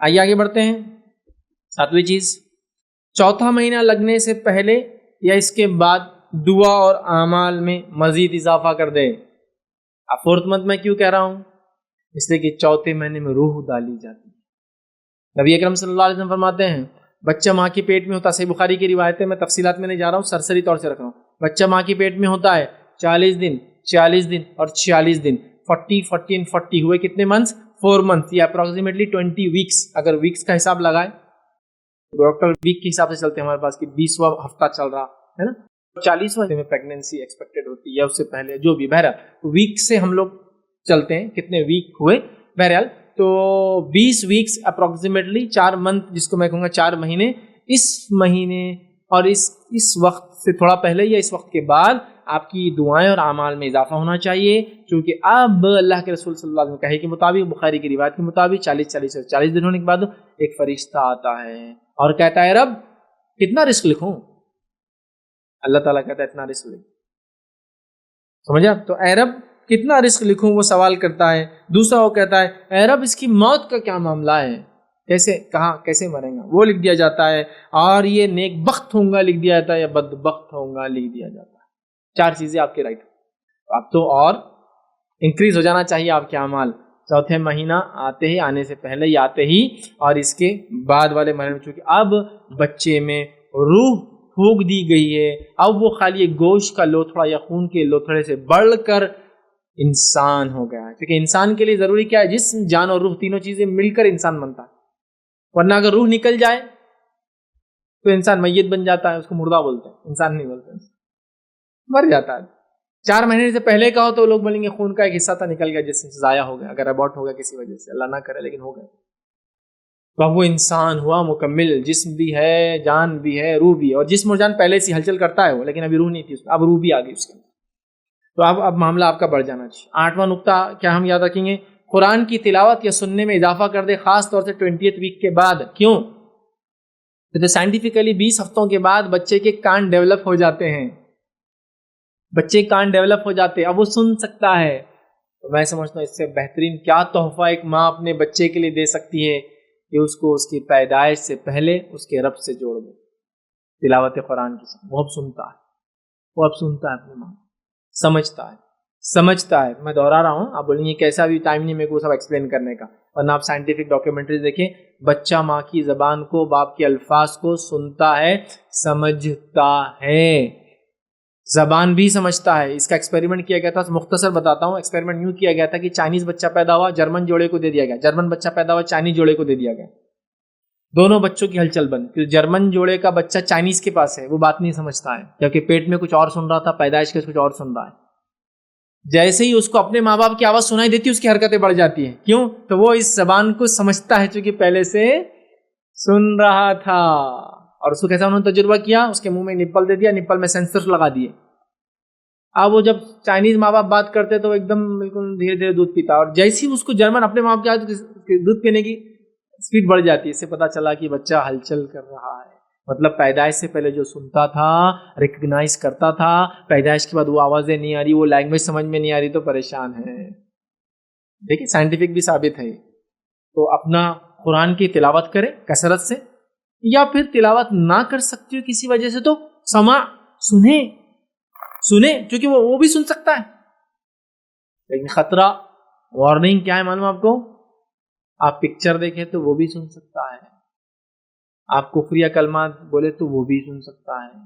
آئیے آگے بڑھتے ہیں. 7ویں چیز، چوتھا مہینہ لگنے سے پہلے یا اس کے بعد دعا اور اعمال میں مزید اضافہ کر دے. اب 4th منتھ میں کیوں کہہ رہا ہوں؟ اس لیے کہ چوتھے مہینے میں روح ڈالی جاتی ہے. نبی اکرم صلی اللہ علیہ وسلم فرماتے ہیں بچہ ماں کے پیٹ میں ہوتا ہے. صحیح بخاری کی روایت ہے، میں تفصیلات میں نہیں جا رہا ہوں، سرسری طور سے رکھ رہا ہوں. بچہ ماں کے پیٹ میں ہوتا ہے 40 دن 40 دن اور 46 دن، 40 and 40 ہوئے کتنے منتھس؟ 4 منتھ، یا اپروکسیمیٹلی 20 ویکس. اگر ویکس کا حساب لگائے ڈاکٹر ویک کے حساب سے چلتے ہیں ہمارے پاس کہ 20واں ہفتہ چل رہا ہے نا، 40واں میں پریگنینسی ایکسپیکٹڈ ہوتی ہے یا اس سے پہلے، جو بھی. بہرحال ویک سے ہم لوگ چلتے ہیں کتنے ویک ہوئے. بہرحال تو 20 ویکس اپروکسیمیٹلی 4 منتھ، جس کو میں کہوں گا 4 مہینے. اس مہینے اور اس وقت سے تھوڑا پہلے یا اس وقت کے بعد آپ کی دعائیں اور اعمال میں اضافہ ہونا چاہیے، کیونکہ اب اللہ کے رسول صلی اللہ علیہ وسلم کہے کے مطابق، بخاری کی روایت کے مطابق 40 دن ہونے کے بعد ایک فرشتہ آتا ہے اور کہتا ہے رب کتنا رزق لکھوں. اللہ تعالیٰ کہتا ہے اتنا رزق لکھ. سمجھا؟ تو اے رب کتنا رزق لکھوں، وہ سوال کرتا ہے. دوسرا وہ کہتا ہے اے رب اس کی موت کا کیا معاملہ ہے، کیسے، کہاں، کیسے مریں گا، وہ لکھ دیا جاتا ہے. اور یہ نیک بخت ہوں گا لکھ دیا جاتا ہے یا بدبخت ہوں گا لکھ دیا جاتا ہے. 4 چیزیں آپ کے رائٹ. اب تو اور انکریز ہو جانا چاہیے آپ کے اعمال. چوتھے مہینہ آتے ہی، آنے سے پہلے یا آتے ہی، اور اس کے بعد والے مہینے میں، چونکہ اب بچے میں روح پھونک دی گئی ہے. اب وہ خالی گوشت کا لوتھڑا یا خون کے لوتھڑے سے بڑھ کر انسان ہو گیا ہے. کیونکہ انسان کے لیے ضروری کیا ہے؟ جسم، جان اور روح، تینوں چیزیں مل کر انسان بنتا ہے. ورنہ اگر روح نکل جائے تو انسان میت بن جاتا ہے، اس کو مردہ بولتے ہیں، انسان نہیں بولتے، مر جاتا ہے. 4 مہینے سے پہلے کا ہو تو لوگ بولیں گے خون کا ایک حصہ تھا نکل گیا، جسم سے ضائع ہو گیا، اگر ابورٹ ہو گیا کسی وجہ سے، اللہ نہ کرے لیکن ہو گیا. تو اب وہ انسان ہوا مکمل، جسم بھی ہے، جان بھی ہے، روح بھی ہے. اور جسم اور جان پہلے سے ہلچل کرتا ہے وہ، لیکن ابھی روح نہیں تھی اس میں، اب روح بھی آ گئی اس کے اندر. تو اب معاملہ آپ کا بڑھ جانا چاہیے. 8واں نقطہ کیا ہم یاد رکھیں گے؟ قرآن کی تلاوت یا سننے میں اضافہ کر دے، خاص طور سے 20th ویک کے بعد. کیوں؟ تو سائنٹیفکلی 20 ہفتوں کے بعد بچے کے کان ڈیولپ ہو جاتے ہیں. بچے کان ڈیولپ ہو جاتے ہیں، اب وہ سن سکتا ہے. تو میں سمجھتا ہوں اس سے بہترین کیا تحفہ ایک ماں اپنے بچے کے لیے دے سکتی ہے کہ اس کو اس کی پیدائش سے پہلے اس کے رب سے جوڑ دے. تلاوت قرآن کی وہ اب سنتا ہے، وہ اب سنتا ہے اپنی ماں، سمجھتا ہے. میں دہرا رہا ہوں، آپ بولیں گے کیسا، بھی ٹائم نہیں میرے کو سب ایکسپلین کرنے کا. ورنہ آپ سائنٹیفک ڈاکیومنٹریز دیکھیں، بچہ ماں کی زبان کو، باپ کے الفاظ کو سنتا ہے، سمجھتا ہے، زبان بھی سمجھتا ہے. اس کا ایکسپیریمنٹ کیا گیا تھا، مختصر بتاتا ہوں. ایکسپیریمنٹ یوں کیا گیا تھا کہ چائنیز بچہ پیدا ہوا، جرمن جوڑے کو دے دیا گیا. جرمن بچہ پیدا ہوا، چائنیز جوڑے کو دے دیا گیا. دونوں بچوں کی ہلچل بند، کیونکہ جرمن جوڑے کا بچہ چائنیز کے پاس ہے، وہ بات نہیں سمجھتا ہے، جبکہ پیٹ میں کچھ اور سن رہا تھا، پیدائش کے کچھ اور سن رہا ہے. جیسے ہی اس کو اپنے ماں باپ کی آواز سنائی دیتی ہے، اس کی حرکتیں بڑھ جاتی ہیں. کیوں؟ تو وہ اس زبان کو سمجھتا ہے، چونکہ پہلے سے سن رہا تھا. اور اس کو کیسا انہوں نے تجربہ کیا؟ اس کے منہ میں نپل دے دیا، نپل میں سینسر لگا دیے. اب وہ جب چائنیز ماں باپ بات کرتے تو ایک دم بالکل دھیرے دھیرے دودھ پیتا، اور جیسے ہی اس کو جرمن اپنے ماں باپ کی آئے تو دودھ پینے کی اسپیڈ بڑھ جاتی ہے. اس سے پتا چلا کہ بچہ ہلچل کر رہا ہے. مطلب پیدائش سے پہلے جو سنتا تھا، ریکگنائز کرتا تھا، پیدائش کے بعد وہ آوازیں نہیں آ رہی، وہ لینگویج سمجھ میں نہیں آ رہی، تو پریشان ہے. دیکھیں سائنٹیفک بھی ثابت ہے. تو اپنا قرآن کی تلاوت کرے کثرت سے، یا پھر تلاوت نہ کر سکتی ہو کسی وجہ سے تو سماع سنے، کیونکہ وہ بھی سن سکتا ہے. لیکن خطرہ، وارننگ کیا ہے معلوم آپ کو؟ آپ پکچر دیکھیں تو وہ بھی سن سکتا ہے، آپ کفریہ کلمات بولے تو وہ بھی سن سکتا ہے،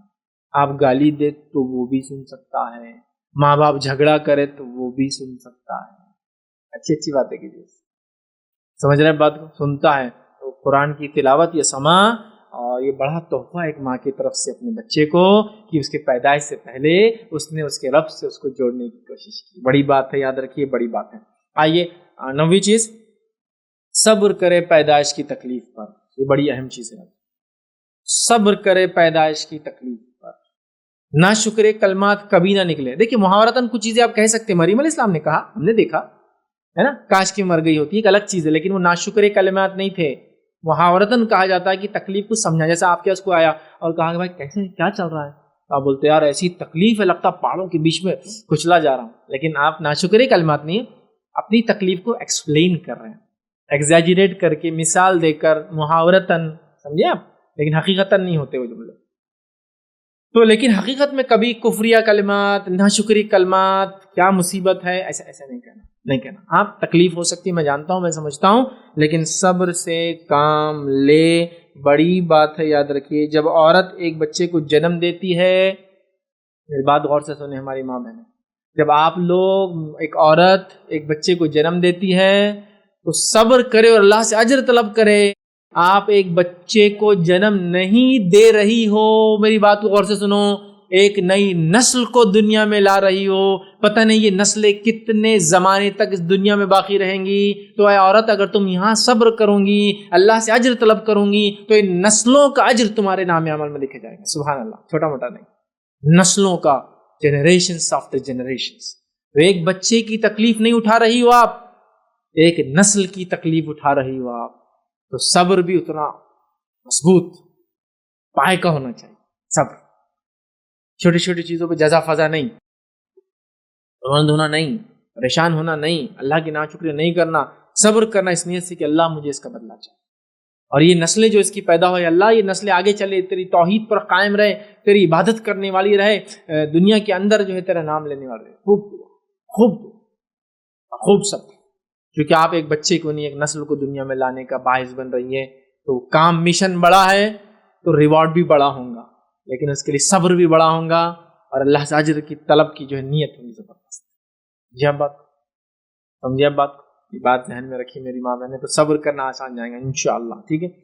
آپ گالی دے تو وہ بھی سن سکتا ہے، ماں باپ جھگڑا کرے تو وہ بھی سن سکتا ہے. اچھی باتیں کیجیے، سمجھ رہے ہیں بات کو؟ سنتا ہے. تو قرآن کی تلاوت یا سماع، اور یہ بڑا تحفہ ایک ماں کی طرف سے اپنے بچے کو، کہ اس کے پیدائش سے پہلے اس نے اس کے رب سے اس کو جوڑنے کی کوشش کی. بڑی بات ہے، یاد رکھیے، بڑی بات ہے. آئیے 9ویں چیز، صبر کرے پیدائش کی تکلیف پر. یہ بڑی اہم چیز ہے. صبر کرے پیدائش کی تکلیف پر، ناشکرے کلمات کبھی نہ نکلے. دیکھیے محاورتاً کچھ چیزیں آپ کہہ سکتے ہیں، مریم علیہ السلام نے کہا، ہم نے دیکھا ہے نا، کاش کی مر گئی ہوتی، ایک الگ چیز ہے، لیکن وہ ناشکرے کلمات نہیں تھے. محاورتاً کہا جاتا ہے کہ تکلیف کو سمجھا. جیسا آپ کے اس کو آیا اور کہا کہ بھائی کیسے، کیا چل رہا ہے؟ آپ بولتے یار ایسی تکلیف ہے، لگتا پہاڑوں کے بیچ میں کچلا جا رہا ہوں. لیکن آپ ناشکرے کلمات نہیں، اپنی تکلیف کو ایکسپلین کر رہے ہیں. ایگزیجریٹ کر کے مثال دے کر محاورتاً، سمجھے آپ، لیکن حقیقتاً نہیں ہوتے وہ جملے. تو لیکن حقیقت میں کبھی کفریہ کلمات، ناشکری کلمات، کیا مصیبت ہے، ایسا نہیں کہنا. آپ تکلیف ہو سکتی ہے، میں جانتا ہوں، میں سمجھتا ہوں، لیکن صبر سے کام لے. بڑی بات ہے، یاد رکھیے، جب عورت ایک بچے کو جنم دیتی ہے، میری بات غور سے سنیں ہماری ماں بہنیں، جب آپ لوگ، ایک عورت ایک بچے کو جنم دیتی ہے تو صبر کرے اور اللہ سے اجر طلب کرے. آپ ایک بچے کو جنم نہیں دے رہی ہو، میری بات کو غور سے سنو، ایک نئی نسل کو دنیا میں لا رہی ہو. پتہ نہیں یہ نسلیں کتنے زمانے تک اس دنیا میں باقی رہیں گی. تو اے عورت، اگر تم یہاں صبر کروں گی، اللہ سے اجر طلب کروں گی، تو ان نسلوں کا اجر تمہارے نام عمل میں لکھے جائے گا. سبحان اللہ، چھوٹا موٹا نہیں، نسلوں کا، جنریشنز آفٹر جنریشنز. تو ایک بچے کی تکلیف نہیں اٹھا رہی ہو آپ، ایک نسل کی تکلیف اٹھا رہی ہو آپ. تو صبر بھی اتنا مضبوط پائے کا ہونا چاہیے. صبر، چھوٹی چھوٹی چیزوں پہ جزا فضا نہیں، روند ہونا نہیں، پریشان ہونا نہیں، اللہ کی ناشکری نہیں کرنا. صبر کرنا اس نیت سے کہ اللہ مجھے اس کا بدلہ چاہیے، اور یہ نسلیں جو اس کی پیدا ہوئے، اللہ یہ نسلیں آگے چلے، تیری توحید پر قائم رہے، تیری عبادت کرنے والی رہے، دنیا کے اندر جو ہے تیرا نام لینے والی رہے. خوب صبر. کیونکہ آپ ایک بچے کو نہیں، ایک نسل کو دنیا میں لانے کا باعث بن رہی ہے. تو کام مشن بڑا ہے تو ریوارڈ بھی بڑا ہوگا، لیکن اس کے لیے صبر بھی بڑا ہوگا، اور اللہ سے اجر کی طلب کی جو ہے نیت ہوگی زبردست. جی اب بات سمجھے، اب بات یہ بات ذہن میں رکھی میری ماں بہن نے، تو صبر کرنا آسان جائے گا انشاءاللہ. ٹھیک ہے.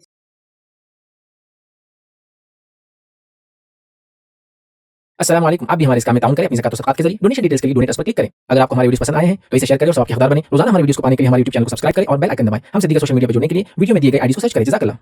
السلام علیکم. آپ بھی ہمارے اس کام میں تعاون کریں اپنی زکات و صدقات کے ذریعے. ڈونیشن ڈیٹیلز کے لیے ڈونیٹ پر کلک کریں. اگر آپ کو ہمارے ویڈیوز پسند آئے ہیں تو اسے شیئر کریں اور سب کے حقدار بنیں. روزانہ ہمارے ویڈیوز کو پانے کے لیے ہمارے یوٹیوب چینل کو سبسکرائب کریں اور بیل آئکن دبائیں. ہم سے دیگر سوشل میڈیا پر جڑنے کے لیے ویڈیو میں دیے گئے آئی ڈی کو سرچ کریں. جزاک اللہ.